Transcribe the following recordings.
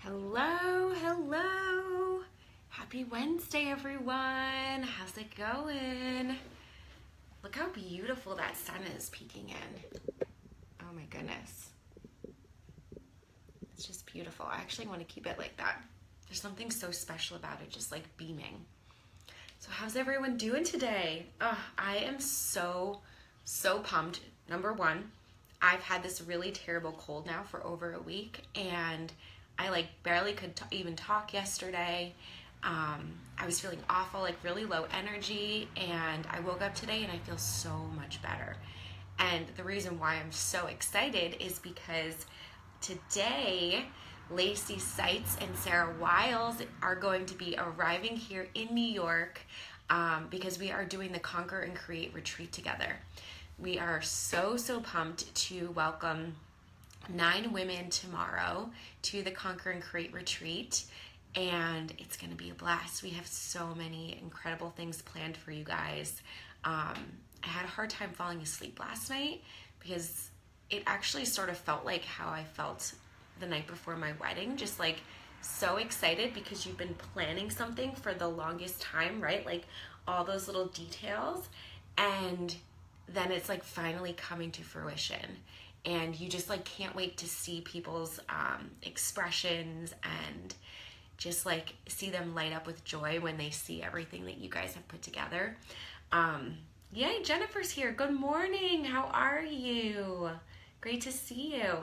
Hello, hello. Happy Wednesday, everyone. How's it going? Look how beautiful that sun is peeking in. Oh my goodness. It's just beautiful. I actually want to keep it like that. There's something so special about it, just like beaming. So how's everyone doing today? I am so pumped. Number one, I've had this really terrible cold now for over a week, and I barely could even talk yesterday. I was feeling awful, really low energy, and I woke up today and I feel so much better. And the reason why I'm so excited is because today Lacey Seitz and Sarah Wiles are going to be arriving here in New York because we are doing the Conquer and Create retreat together. We are so pumped to welcome 9 women tomorrow to the Conquer and Create retreat, and it's going to be a blast. We have so many incredible things planned for you guys. I had a hard time falling asleep last night because it actually sort of felt like how I felt the night before my wedding, just so excited because you've been planning something for the longest time, right? All those little details, and then it's finally coming to fruition. And you just can't wait to see people's expressions and just see them light up with joy when they see everything that you guys have put together. Yay, Jennifer's here. Good morning. How are you? Great to see you.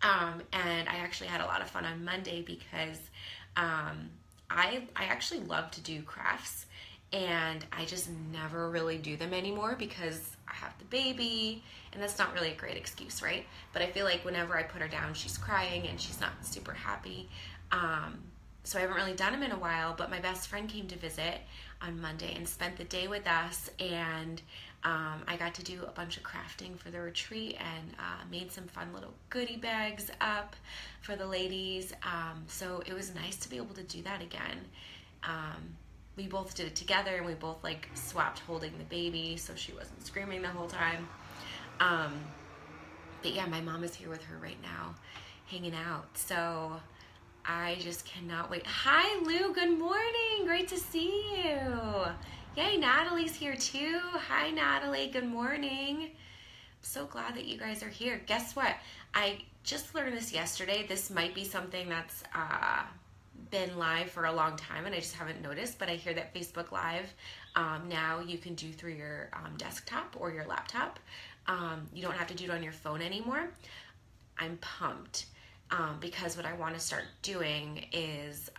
And I actually had a lot of fun on Monday because I actually love to do crafts, and I just never really do them anymore because I have the baby, and that's not really a great excuse, right? But I feel like whenever I put her down, she's crying and she's not super happy. So I haven't really done them in a while, but my best friend came to visit on Monday and spent the day with us, and I got to do a bunch of crafting for the retreat and made some fun little goodie bags up for the ladies. So it was nice to be able to do that again. We both did it together, and we both swapped holding the baby so she wasn't screaming the whole time. But yeah, my mom is here with her right now, hanging out. So I just cannot wait. Hi, Lou. Good morning. Great to see you. Yay, Natalie's here too. Hi, Natalie. Good morning. I'm so glad that you guys are here. Guess what? I just learned this yesterday. This might be something that's been live for a long time and I just haven't noticed, but I hear that Facebook Live now you can do through your desktop or your laptop. You don't have to do it on your phone anymore. I'm pumped because what I want to start doing is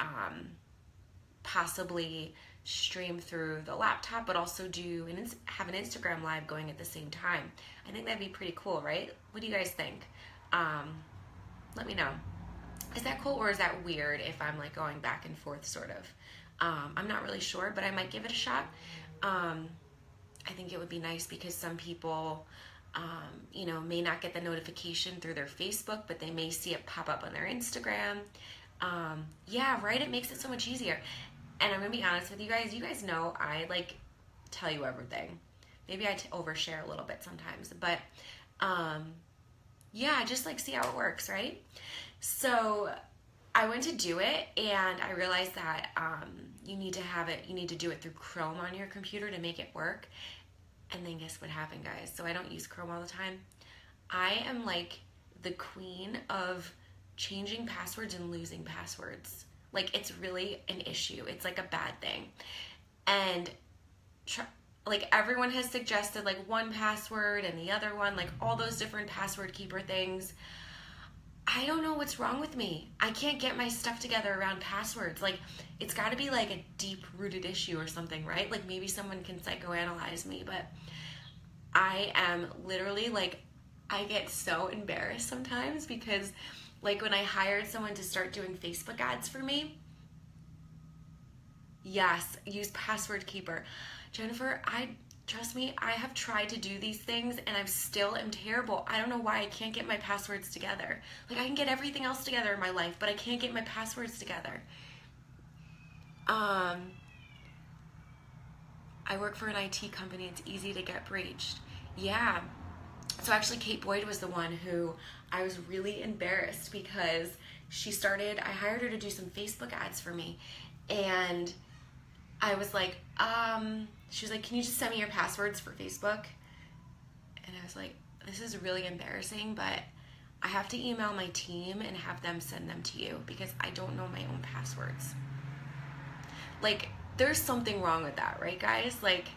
possibly stream through the laptop, but also have an Instagram Live going at the same time. I think that'd be pretty cool, right? What do you guys think? Let me know. Is that cool, or is that weird if I'm going back and forth sort of? I'm not really sure, but I might give it a shot. I think it would be nice because some people may not get the notification through their Facebook, but they may see it pop up on their Instagram. Yeah, right? It makes it so much easier. And I'm going to be honest with you guys. You guys know I tell you everything. Maybe I overshare a little bit sometimes, but yeah, just see how it works, right? So I went to do it, and I realized that you need to do it through Chrome on your computer to make it work. And then guess what happened, guys? So I don't use Chrome all the time. I am the queen of changing passwords and losing passwords. It's really an issue. It's a bad thing. And everyone has suggested 1Password and the other one, all those different password keeper things. I don't know what's wrong with me. I can't get my stuff together around passwords. It's got to be a deep-rooted issue or something, right? Maybe someone can psychoanalyze me, but I am literally I get so embarrassed sometimes because when I hired someone to start doing Facebook ads for me, yes, use Password Keeper. Jennifer, trust me, I have tried to do these things and I still am terrible. I don't know why I can't get my passwords together. I can get everything else together in my life, but I can't get my passwords together. I work for an IT company. It's easy to get breached. Yeah. So actually Kate Boyd was the one who I was really embarrassed because I hired her to do some Facebook ads for me. And I was like, she was like, can you just send me your passwords for Facebook? And I was like, this is really embarrassing, but I have to email my team and have them send them to you because I don't know my own passwords. Like, there's something wrong with that, right, guys? Like,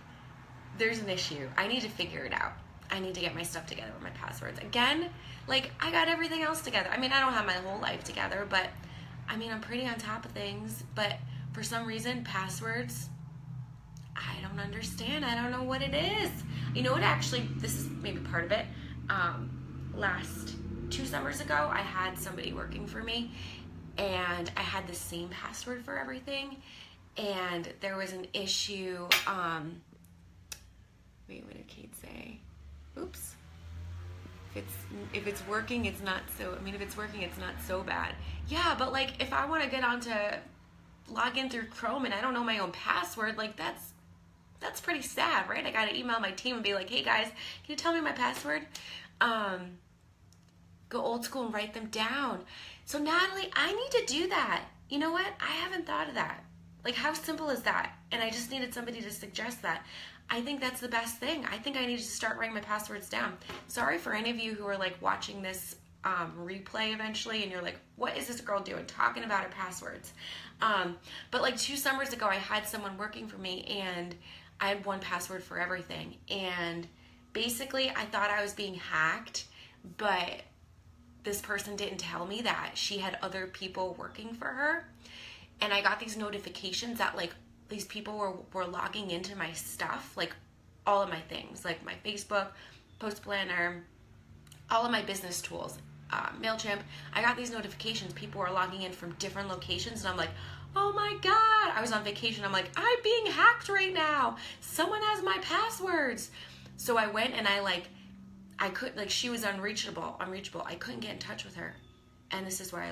there's an issue. I need to figure it out. I need to get my stuff together with my passwords. Again, like, I got everything else together. I mean, I don't have my whole life together, but, I mean, I'm pretty on top of things. But for some reason, passwords, I don't understand. I don't know what it is. You know what, actually, this is maybe part of it. Last 2 summers ago, I had somebody working for me, and I had the same password for everything, and there was an issue. Wait, what did Kate say? Oops. If it's working, it's not so. I mean, if it's working, it's not so bad. Yeah, but like, if I want to get on to log in through Chrome and I don't know my own password, like that's pretty sad, right? I gotta email my team and be like, hey guys, can you tell me my password? Go old school and write them down. So Natalie, I need to do that. You know what? I haven't thought of that. Like, how simple is that? And I just needed somebody to suggest that. I think that's the best thing. I think I need to start writing my passwords down. Sorry for any of you who are like watching this replay eventually and you're like, what is this girl doing talking about her passwords? But like 2 summers ago, I had someone working for me and I had one password for everything. And basically I thought I was being hacked, but this person didn't tell me that she had other people working for her. And I got these notifications that like these people were logging into my stuff, like all of my things, like my Facebook, Post Planner, all of my business tools, MailChimp. I got these notifications. People were logging in from different locations, and I'm like, oh my God. I was on vacation. I'm like, I'm being hacked right now. Someone has my passwords. So I went and I could, like, she was unreachable. I couldn't get in touch with her. And this is why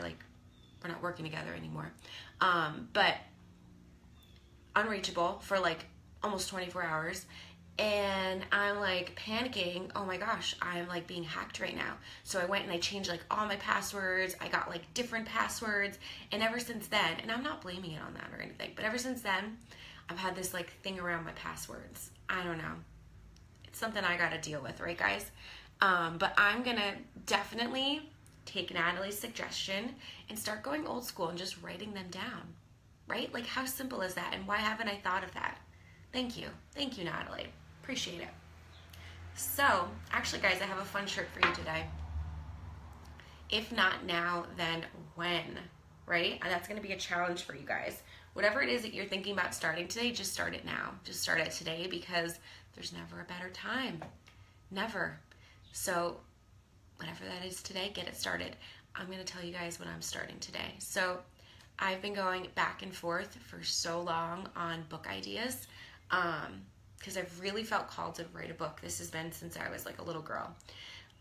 we're not working together anymore. But unreachable for like almost 24 hours. And I'm like panicking. Oh my gosh, I'm like being hacked right now. So I went and I changed like all my passwords. I got like different passwords. And ever since then, and I'm not blaming it on that or anything, but ever since then, I've had this like thing around my passwords. I don't know. It's something I got to deal with, right guys? But I'm going to definitely take Natalie's suggestion and start going old school and just writing them down, right? Like, how simple is that? And why haven't I thought of that? Thank you. Thank you, Natalie. Appreciate it. So, actually, guys, I have a fun shirt for you today. If not now, then when, right? And that's going to be a challenge for you guys. Whatever it is that you're thinking about starting today, just start it now. Just start it today because there's never a better time. Never. So, whatever that is today, get it started. I'm going to tell you guys what I'm starting today. So, I've been going back and forth for so long on book ideas because I've really felt called to write a book. This has been since I was like a little girl.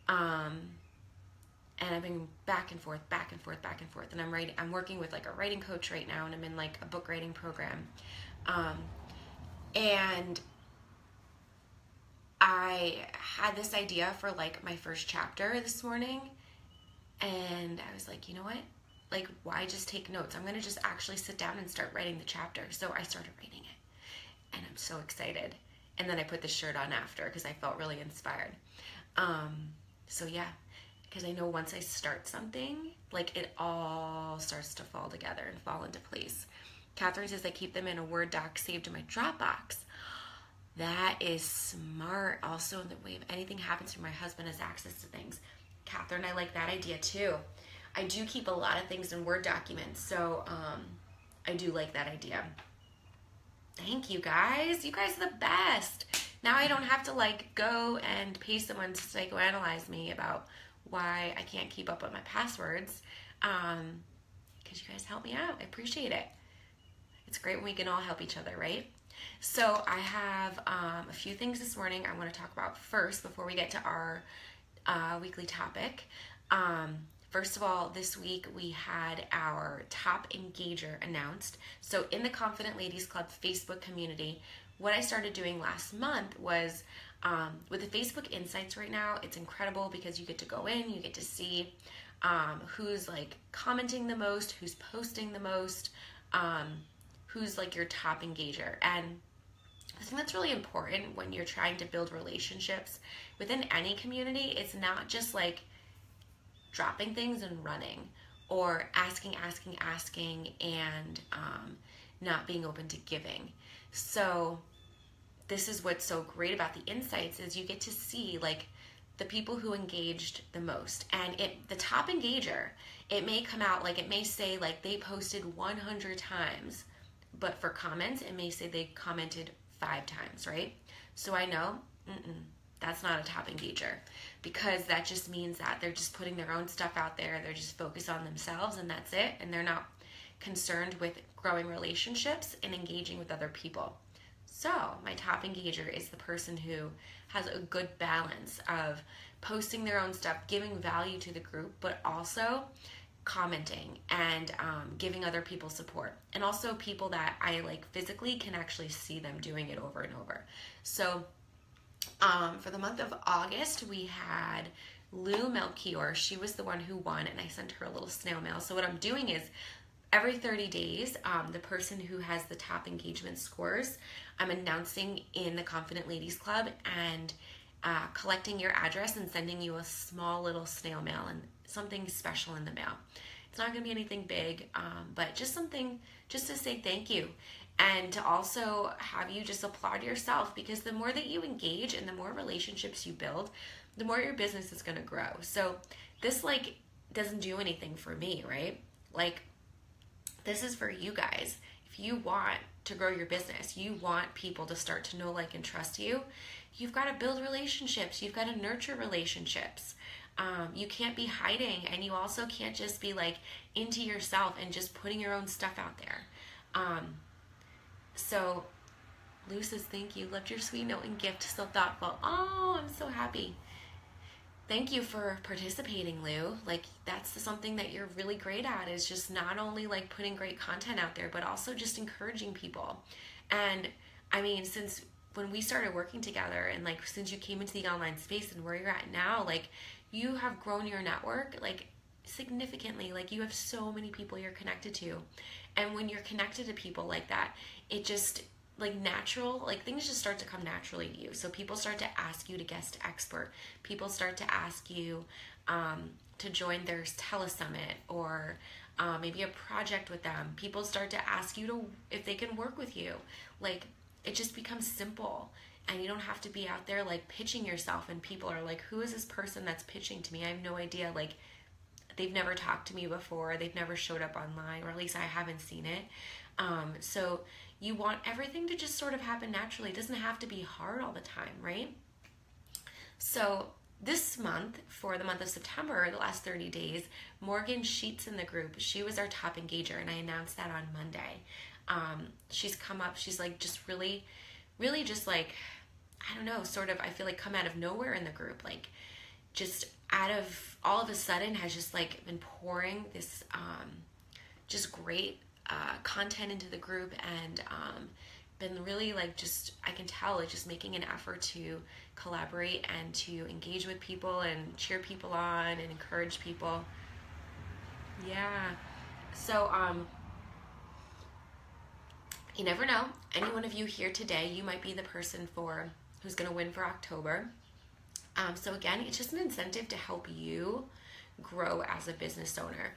And I've been back and forth. And I'm working with like a writing coach right now, and I'm in like a book writing program. And I had this idea for like my first chapter this morning, and I was like, you know what? Like, why just take notes? I'm going to just actually sit down and start writing the chapter. So I started writing it, and I'm so excited. And then I put the shirt on after because I felt really inspired. So yeah, because I know once I start something, like it all starts to fall together and fall into place. Catherine says I keep them in a Word doc saved in my Dropbox. That is smart. Also, in the way if anything happens to my husband has access to things. Catherine, I like that idea too. I do keep a lot of things in Word documents, so I do like that idea. Thank you guys. You guys are the best. Now I don't have to like go and pay someone to psychoanalyze me about why I can't keep up with my passwords, because you guys help me out. I appreciate it. It's great when we can all help each other, right? So I have a few things this morning I want to talk about first before we get to our weekly topic. First of all, this week we had our top engager announced. So in the Confident Ladies Club Facebook community, what I started doing last month was with the Facebook Insights right now, it's incredible because you get to go in, you get to see who's like commenting the most, who's posting the most, who's like your top engager. And I think that's really important when you're trying to build relationships within any community. It's not just like dropping things and running, or asking, and not being open to giving. So this is what's so great about the insights, is you get to see like the people who engaged the most. And the top engager, it may come out like, it may say like they posted 100 times, but for comments, it may say they commented 5 times, right? So I know, that's not a top engager, because that just means that they're just putting their own stuff out there. They're just focused on themselves, and that's it. And they're not concerned with growing relationships and engaging with other people. So my top engager is the person who has a good balance of posting their own stuff, giving value to the group, but also commenting and giving other people support. And also people that I like physically can actually see them doing it over and over. So for the month of August, we had Lou Melchior. She was the one who won, and I sent her a little snail mail. So what I'm doing is, every 30 days, the person who has the top engagement scores, I'm announcing in the Confident Ladies Club and collecting your address and sending you a small little snail mail and something special in the mail. It's not going to be anything big, but just something just to say thank you, and to also have you just applaud yourself, because the more that you engage and the more relationships you build, the more your business is going to grow. So this like doesn't do anything for me, right? Like, this is for you guys. If you want to grow your business, you want people to start to know, like, and trust you, you've got to build relationships. You've got to nurture relationships. You can't be hiding, and you also can't just be like into yourself and just putting your own stuff out there. So Lou says, thank you. Loved your sweet note and gift. So thoughtful. Oh, I'm so happy. Thank you for participating, Lou. Like, that's something that you're really great at, is just not only like putting great content out there, but also just encouraging people. And I mean, since when we started working together, and like since you came into the online space and where you're at now, like you have grown your network like significantly. Like, you have so many people you're connected to. And when you're connected to people like that, it just like natural, like things just start to come naturally to you. So people start to ask you to guest expert. People start to ask you to join their telesummit, or maybe a project with them. People start to ask you to if they can work with you. Like, it just becomes simple, and you don't have to be out there like pitching yourself, and people are like, who is this person that's pitching to me? I have no idea. Like, they've never talked to me before. They've never showed up online, or at least I haven't seen it. So you want everything to just sort of happen naturally. It doesn't have to be hard all the time, right? So this month, for the month of September, the last 30 days, Morgan Sheets in the group, she was our top engager, and I announced that on Monday. She's come up, she's like just really just like, I don't know, sort of, I feel like come out of nowhere in the group, like just out of all of a sudden has just like been pouring this just great content into the group, and been really like just, I can tell it's just making an effort to collaborate and to engage with people and cheer people on and encourage people. Yeah. So you never know. Any one of you here today, you might be the person who's going to win for October. So again, it's just an incentive to help you grow as a business owner.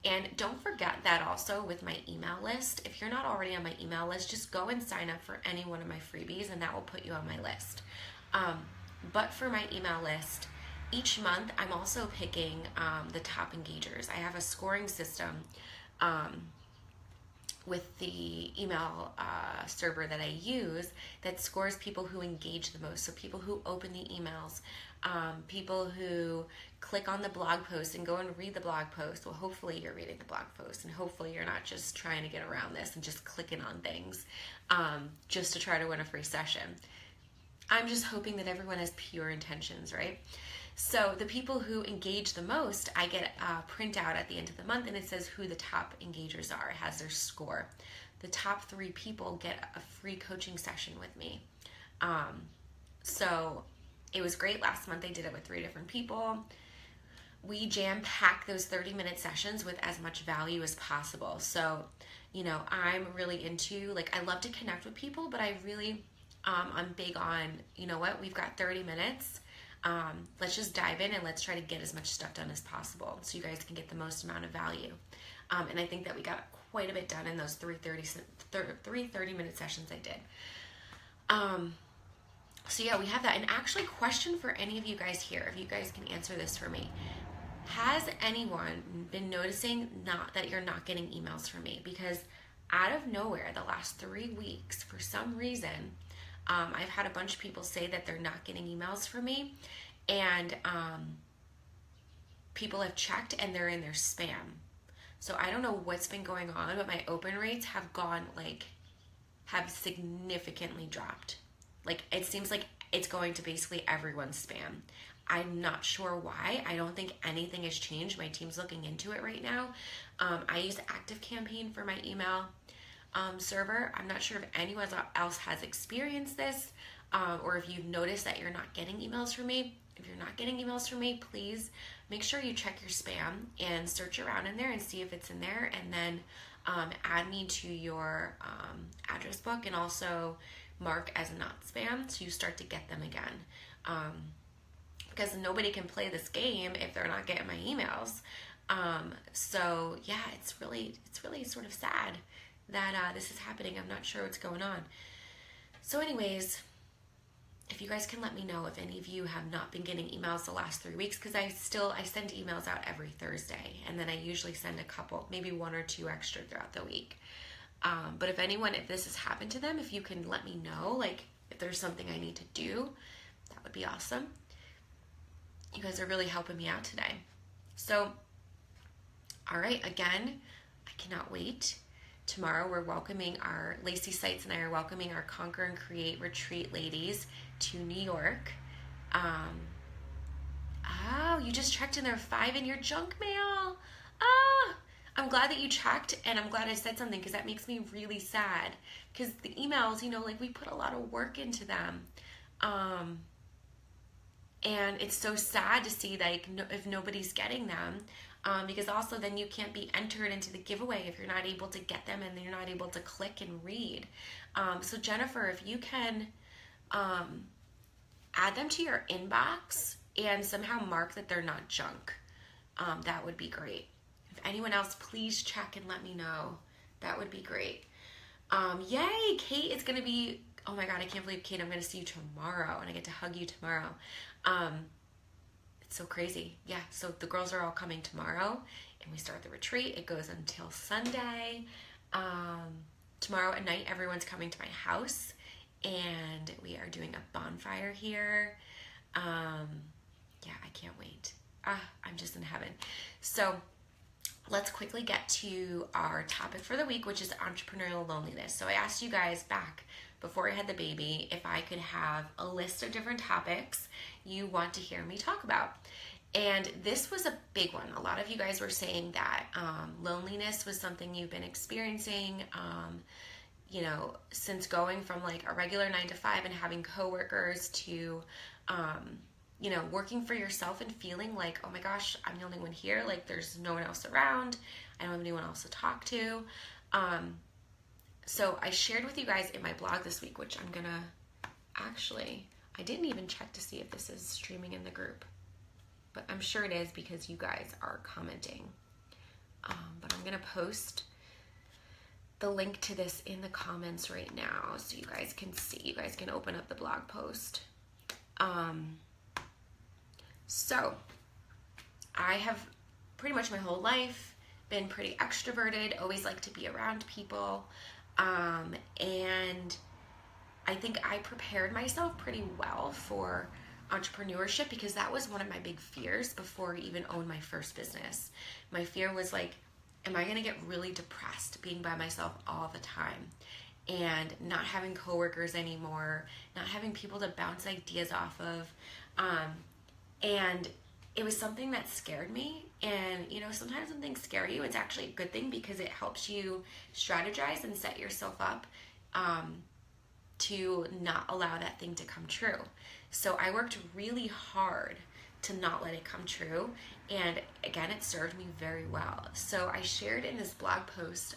And don't forget that also with my email list, if you're not already on my email list, just go and sign up for any one of my freebies, and that will put you on my list. But for my email list, each month I'm also picking the top engagers. I have a scoring system with the email server that I use that scores people who engage the most. So people who open the emails, people who click on the blog post and go and read the blog post. Well, hopefully you're reading the blog post, and hopefully you're not just trying to get around this and just clicking on things just to try to win a free session. I'm just hoping that everyone has pure intentions, right? So the people who engage the most, I get a printout at the end of the month, and it says who the top engagers are. It has their score. The top 3 people get a free coaching session with me. So it was great. Last month I did it with 3 different people. we jam pack those 30-minute sessions with as much value as possible. So, you know, I'm really into, like, I love to connect with people, but I really, I'm big on, you know what, we've got 30 minutes. Let's just dive in and let's try to get as much stuff done as possible so you guys can get the most amount of value. And I think that we got quite a bit done in those three 30-minute sessions I did. So yeah, we have that. And actually, question for any of you guys here, if you guys can answer this for me. Has anyone been noticing that you're not getting emails from me? Because out of nowhere, the last 3 weeks, for some reason, I've had a bunch of people say that they're not getting emails from me, and people have checked and they're in their spam. So I don't know what's been going on, but my open rates have have significantly dropped. Like, it seems like it's going to basically everyone's spam. I'm not sure why. I don't think anything has changed. My team's looking into it right now. I use ActiveCampaign for my email server. I'm not sure if anyone else has experienced this, or if you've noticed that you're not getting emails from me. If you're not getting emails from me, please make sure you check your spam and search around in there and see if it's in there, and then add me to your address book, and also mark as not spam so you start to get them again. Because nobody can play this game if they're not getting my emails. So yeah, it's really sort of sad that this is happening. I'm not sure what's going on. So anyways, if you guys can let me know if any of you have not been getting emails the last 3 weeks, because I send emails out every Thursday, and then I usually send a couple, maybe 1 or 2 extra throughout the week. But if this has happened to them, if you can let me know, like, if there's something I need to do, that would be awesome. You guys are really helping me out today. So, all right, again, I cannot wait. Tomorrow Lacey Sites and I are welcoming our Conquer and Create Retreat ladies to New York. Oh, you just checked and there are 5 in your junk mail. I'm glad that you checked, and I'm glad I said something, because that makes me really sad. Because the emails, you know, like, we put a lot of work into them. And it's so sad to see, like, if nobody's getting them, because also then you can't be entered into the giveaway if you're not able to get them and you're not able to click and read. So Jennifer, if you can add them to your inbox and somehow mark that they're not junk, that would be great. If anyone else, please check and let me know. That would be great. Yay, Kate is going to be, oh my God, I can't believe, Kate, I'm going to see you tomorrow, and I get to hug you tomorrow. It's so crazy. Yeah, so the girls are all coming tomorrow, and we start the retreat. It goes until Sunday. Tomorrow at night, everyone's coming to my house, and we are doing a bonfire here. Yeah, I can't wait. I'm just in heaven. So let's quickly get to our topic for the week, which is entrepreneurial loneliness. So I asked you guys back before I had the baby if I could have a list of different topics you want to hear me talk about. And this was a big one. A lot of you guys were saying that loneliness was something you've been experiencing, you know, since going from like a regular 9 to 5 and having coworkers to, you know, working for yourself and feeling like, oh my gosh, I'm the only one here. Like, there's no one else around. I don't have anyone else to talk to. So I shared with you guys in my blog this week, which I'm gonna, actually, I didn't even check to see if this is streaming in the group, but I'm sure it is because you guys are commenting. But I'm gonna post the link to this in the comments right now so you guys can see. You guys can open up the blog post. So I have pretty much my whole life been pretty extroverted, always like to be around people. And I think I prepared myself pretty well for entrepreneurship, because that was one of my big fears before I even owned my first business. My fear was like, am I going to get really depressed being by myself all the time and not having coworkers anymore, not having people to bounce ideas off of? And it was something that scared me. And, you know, sometimes when things scare you, it's actually a good thing, because it helps you strategize and set yourself up to not allow that thing to come true. So I worked really hard to not let it come true. And again, it served me very well. So I shared in this blog post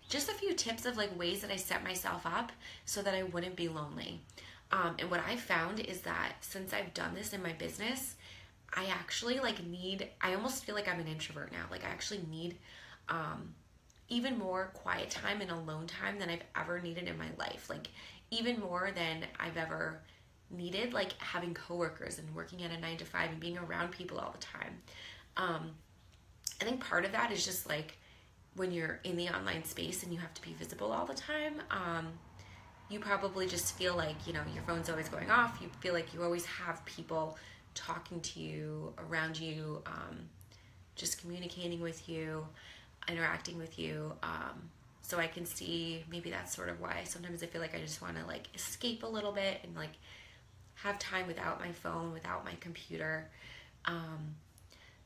just a few tips of like ways that I set myself up so that I wouldn't be lonely. And what I found is that since I've done this in my business, I actually I almost feel like I'm an introvert now. Like I actually need even more quiet time and alone time than I've ever needed in my life. Like even more than I've ever needed, like having coworkers and working at a 9 to 5 and being around people all the time. I think part of that is just like when you're in the online space and you have to be visible all the time, you probably just feel like, your phone's always going off. You feel like you always have people talking to you, around you, just communicating with you, interacting with you. So I can see maybe that's sort of why sometimes I feel like I just want to like escape a little bit and like have time without my phone, without my computer.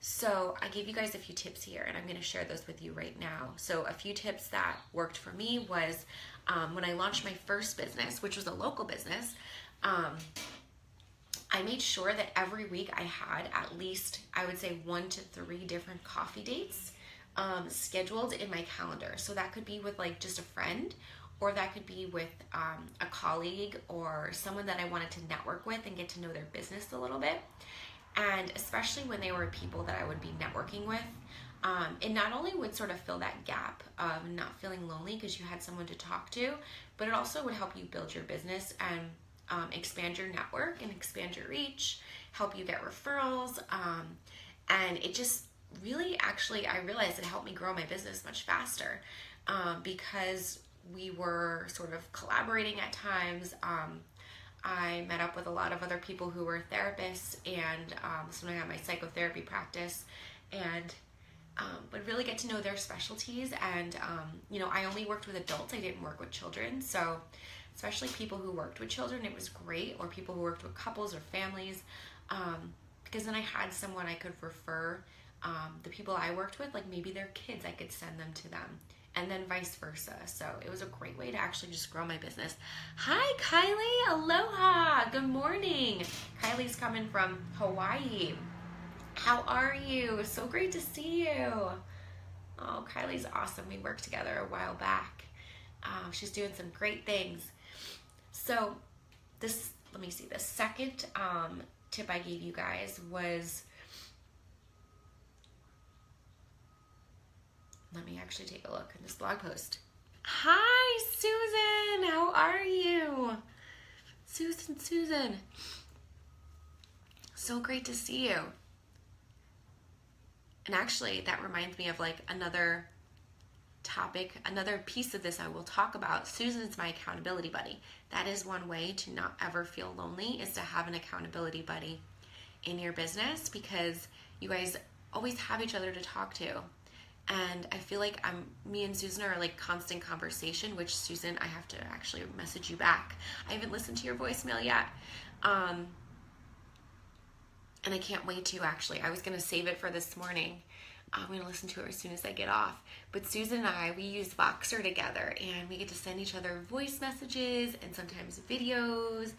So I gave you guys a few tips here, and I'm going to share those with you right now. So a few tips that worked for me was when I launched my first business, which was a local business, I made sure that every week I had at least, I would say 1 to 3 different coffee dates scheduled in my calendar. So that could be with like just a friend, or that could be with a colleague or someone that I wanted to network with and get to know their business a little bit. And especially when they were people that I would be networking with, it not only would sort of fill that gap of not feeling lonely because you had someone to talk to, but it also would help you build your business and expand your network and expand your reach, help you get referrals. And it just really, actually, I realized it helped me grow my business much faster because we were sort of collaborating at times. I met up with a lot of other people who were therapists, and so I had my psychotherapy practice, and would really get to know their specialties. And I only worked with adults. I didn't work with children. So especially people who worked with children, it was great, or people who worked with couples or families, because then I had someone I could refer the people I worked with, like maybe their kids, I could send them to them, and then vice versa. So it was a great way to actually just grow my business. Hi, Kylie. Aloha. Good morning. Kylie's coming from Hawaii. How are you? So great to see you. Oh, Kylie's awesome. We worked together a while back. She's doing some great things. So let me see. The second tip I gave you guys was, let me actually take a look at this blog post. Hi, Susan. How are you? Susan. So great to see you. And actually, that reminds me of like another topic, another piece of this I will talk about. Susan's my accountability buddy. That is one way to not ever feel lonely, is to have an accountability buddy in your business, because you guys always have each other to talk to. And I feel like me and Susan are like constant conversation, which Susan, I have to actually message you back. I haven't listened to your voicemail yet. And I can't wait to actually. I was going to save it for this morning. I'm going to listen to it as soon as I get off. But Susan and I, we use Voxer together, and we get to send each other voice messages and sometimes videos,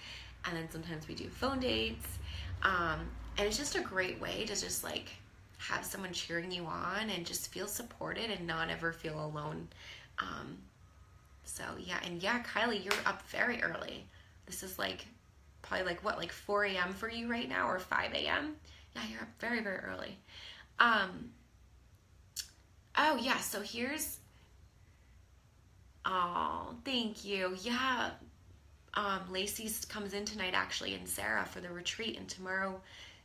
and then sometimes we do phone dates. And it's just a great way to just like have someone cheering you on and just feel supported and not ever feel alone. So yeah, Kylie, you're up very early. This is like probably like what, like 4 a.m. for you right now, or 5 a.m.? Yeah, you're up very, very early. Oh yeah, so here's, oh, thank you. Yeah. Lacey comes in tonight actually, and Sarah for the retreat, and tomorrow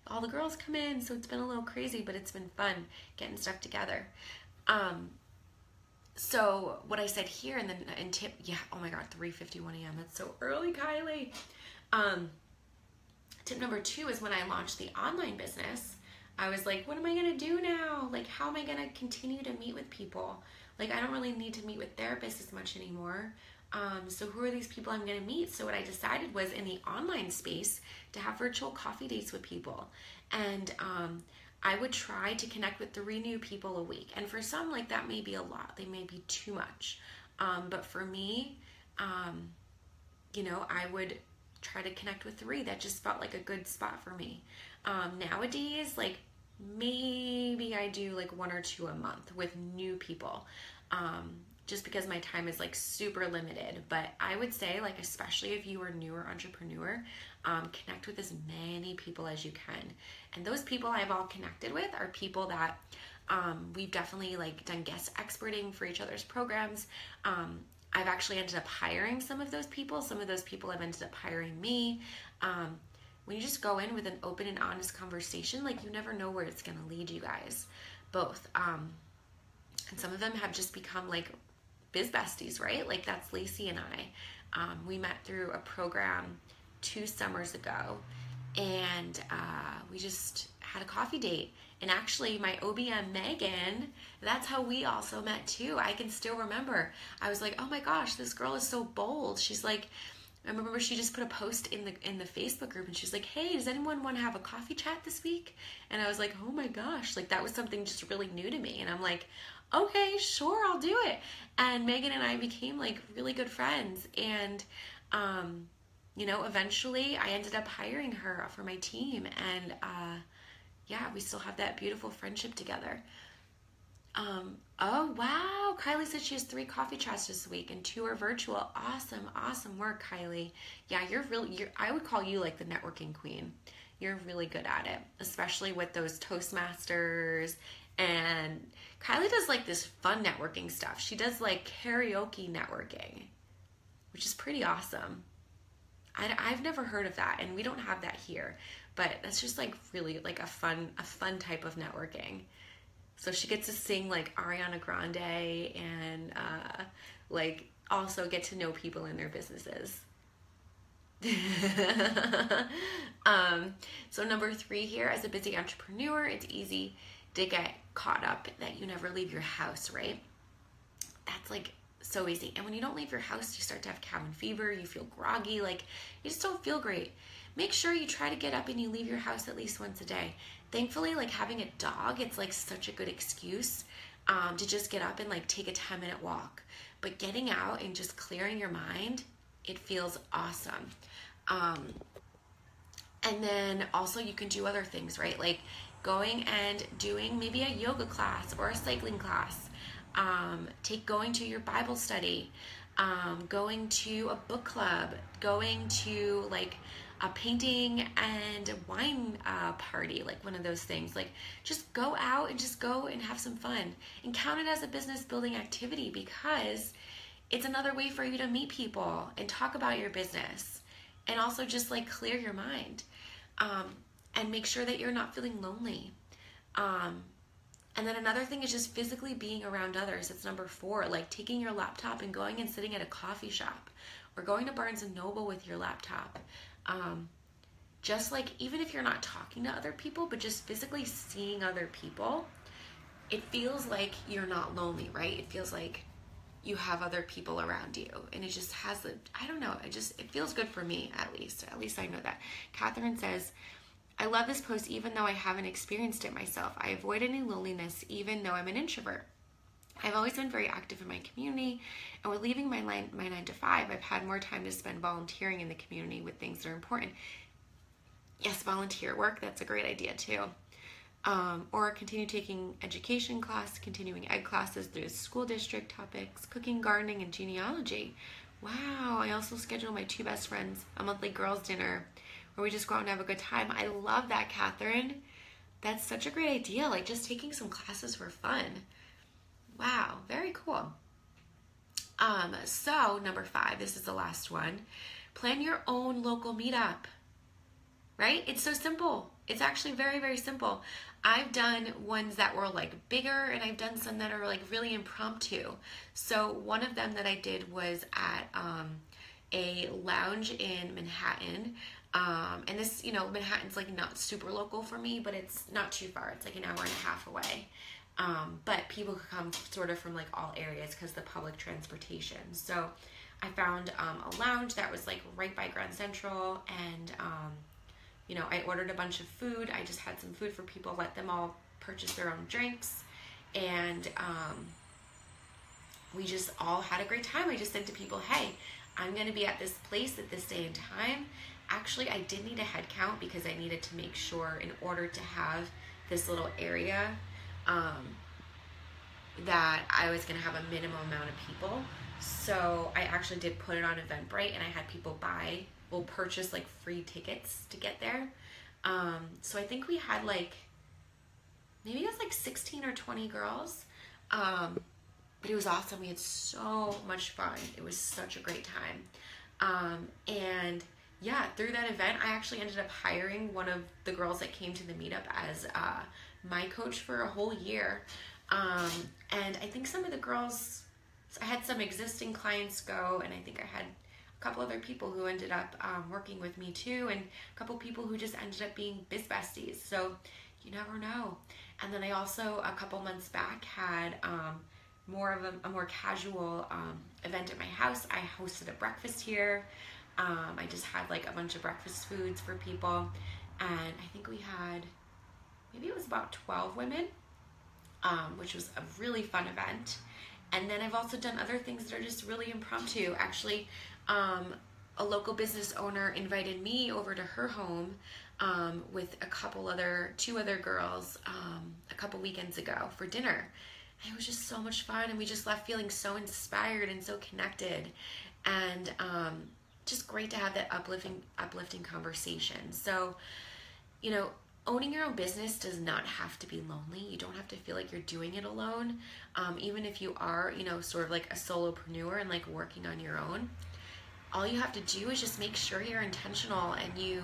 all the girls come in, so it's been a little crazy, but it's been fun getting stuff together. So what I said here in tip, yeah, oh my God, 3:51 a.m. That's so early, Kylie. Tip number 2 is when I launched the online business, I was like, what am I gonna do now? Like, how am I gonna continue to meet with people? Like, I don't really need to meet with therapists as much anymore. So who are these people I'm going to meet? So what I decided was, in the online space, to have virtual coffee dates with people. And I would try to connect with 3 new people a week. And for some, like, that may be a lot. They may be too much. But for me, I would try to connect with 3. That just felt like a good spot for me. Nowadays, like maybe I do like 1 or 2 a month with new people. Just because my time is like super limited. But I would say, like, especially if you are a newer entrepreneur, connect with as many people as you can. And those people I've all connected with are people that we've definitely like done guest experting for each other's programs. I've actually ended up hiring some of those people. Some of those people have ended up hiring me. When you just go in with an open and honest conversation, like, you never know where it's going to lead you guys both. And some of them have just become like biz besties, right? Like, that's Lacey and I. We met through a program 2 summers ago, and we just had a coffee date. And actually, my OBM Megan, that's how we also met too. I can still remember. I was like, oh my gosh, this girl is so bold. She's like, I remember she just put a post in the Facebook group, and she's like, hey, does anyone want to have a coffee chat this week? And I was like, oh my gosh, like, that was something just really new to me. And I'm like, okay, sure, I'll do it. And Megan and I became like really good friends. And, you know, eventually I ended up hiring her for my team. And, yeah, we still have that beautiful friendship together. Oh, wow. Kylie said she has 3 coffee chats this week and 2 are virtual. Awesome work, Kylie. Yeah, I would call you like the networking queen. You're really good at it, especially with those Toastmasters. And Kylie does like this fun networking stuff. She does like karaoke networking, which is pretty awesome. I've never heard of that, and we don't have that here, but that's just like really like a fun type of networking. So she gets to sing like Ariana Grande and like also get to know people in their businesses. So number 3 here, as a busy entrepreneur, it's easy to get caught up that you never leave your house, right? That's like so easy. And when you don't leave your house, you start to have cabin fever, you feel groggy, like you just don't feel great. Make sure you try to get up and you leave your house at least once a day. Thankfully, like, having a dog, it's like such a good excuse to just get up and like take a 10-minute walk. But getting out and just clearing your mind, it feels awesome. And then also you can do other things, right? Like going and doing maybe a yoga class or a cycling class. Going to your Bible study, going to a book club, going to like a painting and wine party, like one of those things. Like, just go out and just go and have some fun and count it as a business building activity, because it's another way for you to meet people and talk about your business and also just like clear your mind, and make sure that you're not feeling lonely. And then another thing is just physically being around others. It's number 4, like taking your laptop and going and sitting at a coffee shop or going to Barnes & Noble with your laptop. Just like, even if you're not talking to other people, but just physically seeing other people, it feels like you're not lonely, right? It feels like you have other people around you, and it just has I don't know, it feels good for me, at least I know that. Catherine says, I love this post even though I haven't experienced it myself. I avoid any loneliness even though I'm an introvert. I've always been very active in my community, and with leaving my 9 to 5, I've had more time to spend volunteering in the community with things that are important. Yes, volunteer work, that's a great idea too. Or continue taking education class, continuing ed classes through the school district topics, cooking, gardening, and genealogy. Wow, I also schedule my 2 best friends a monthly girls' dinner where we just go out and have a good time. I love that, Catherine. That's such a great idea, like just taking some classes for fun. Wow, very cool. So number 5, this is the last one. Plan your own local meetup, right? It's so simple. It's actually very, very simple. I've done ones that were like bigger, and I've done some that are like really impromptu. So one of them that I did was at a lounge in Manhattan. And this, you know, Manhattan's like not super local for me, but it's not too far. It's like an hour and a half away. But people could come sort of from like all areas because the public transportation. So I found a lounge that was like right by Grand Central, and you know, I ordered a bunch of food. I just had some food for people, let them all purchase their own drinks, and we just all had a great time. I just said to people, hey, I'm going to be at this place at this day and time. Actually, I did need a head count because I needed to make sure in order to have this little area that I was going to have a minimum amount of people. So I actually did put it on Eventbrite, and I had people purchase like free tickets to get there. So I think we had like, maybe it was like 16 or 20 girls. But it was awesome. We had so much fun. It was such a great time. And yeah, through that event, I actually ended up hiring one of the girls that came to the meetup as my coach for a whole year. And I think some of the girls, I had some existing clients go, and I think I had a couple other people who ended up working with me too, and a couple people who just ended up being biz besties. So you never know. And then I also, a couple months back, had more of a more casual event at my house. I hosted a breakfast here. I just had like a bunch of breakfast foods for people, and I think we had, maybe it was about 12 women, which was a really fun event. And then I've also done other things that are just really impromptu. Actually, a local business owner invited me over to her home with two other girls a couple weekends ago for dinner. And it was just so much fun, and we just left feeling so inspired and so connected, and just great to have that uplifting conversation. So, you know, owning your own business does not have to be lonely. You don't have to feel like you're doing it alone. Even if you are, you know, sort of like a solopreneur and like working on your own, all you have to do is just make sure you're intentional, and you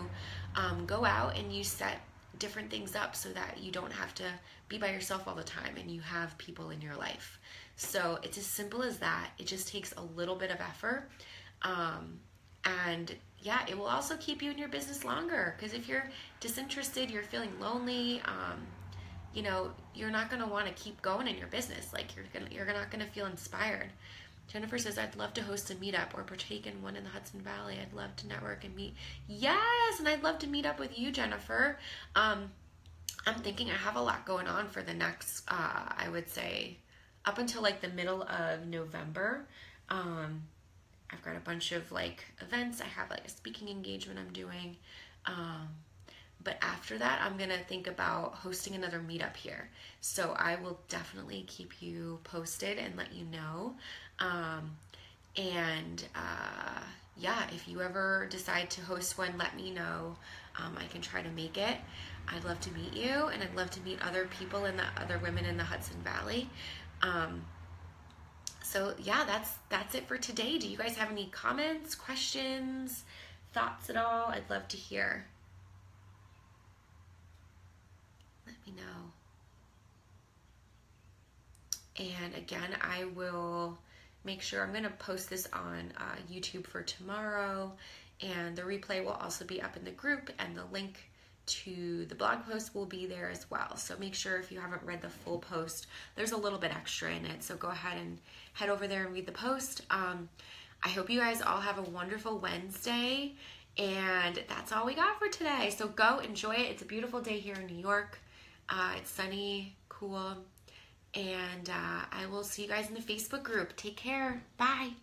go out and you set different things up so that you don't have to be by yourself all the time, and you have people in your life. So it's as simple as that. It just takes a little bit of effort. And yeah, it will also keep you in your business longer, because if you're disinterested, you're feeling lonely, you know, you're not going to want to keep going in your business. Like you're not going to feel inspired. Jennifer says, I'd love to host a meetup or partake in one in the Hudson Valley. I'd love to network and meet. Yes, and I'd love to meet up with you, Jennifer. I'm thinking I have a lot going on for the next, I would say, up until like the middle of November. I've got a bunch of like events. I have like a speaking engagement I'm doing. But after that, I'm going to think about hosting another meetup here. So I will definitely keep you posted and let you know. Yeah, if you ever decide to host one, let me know. I can try to make it. I'd love to meet you, and I'd love to meet other people and the other women in the Hudson Valley. So yeah, that's it for today. Do you guys have any comments, questions, thoughts at all? I'd love to hear. Let me know. And again, I will make sure I'm going to post this on YouTube for tomorrow, and the replay will also be up in the group, and the link to the blog post will be there as well. So make sure, if you haven't read the full post, there's a little bit extra in it. So go ahead and head over there and read the post. I hope you guys all have a wonderful Wednesday, and that's all we got for today. So go enjoy it. It's a beautiful day here in New York. It's sunny, cool, and I will see you guys in the Facebook group. Take care. Bye.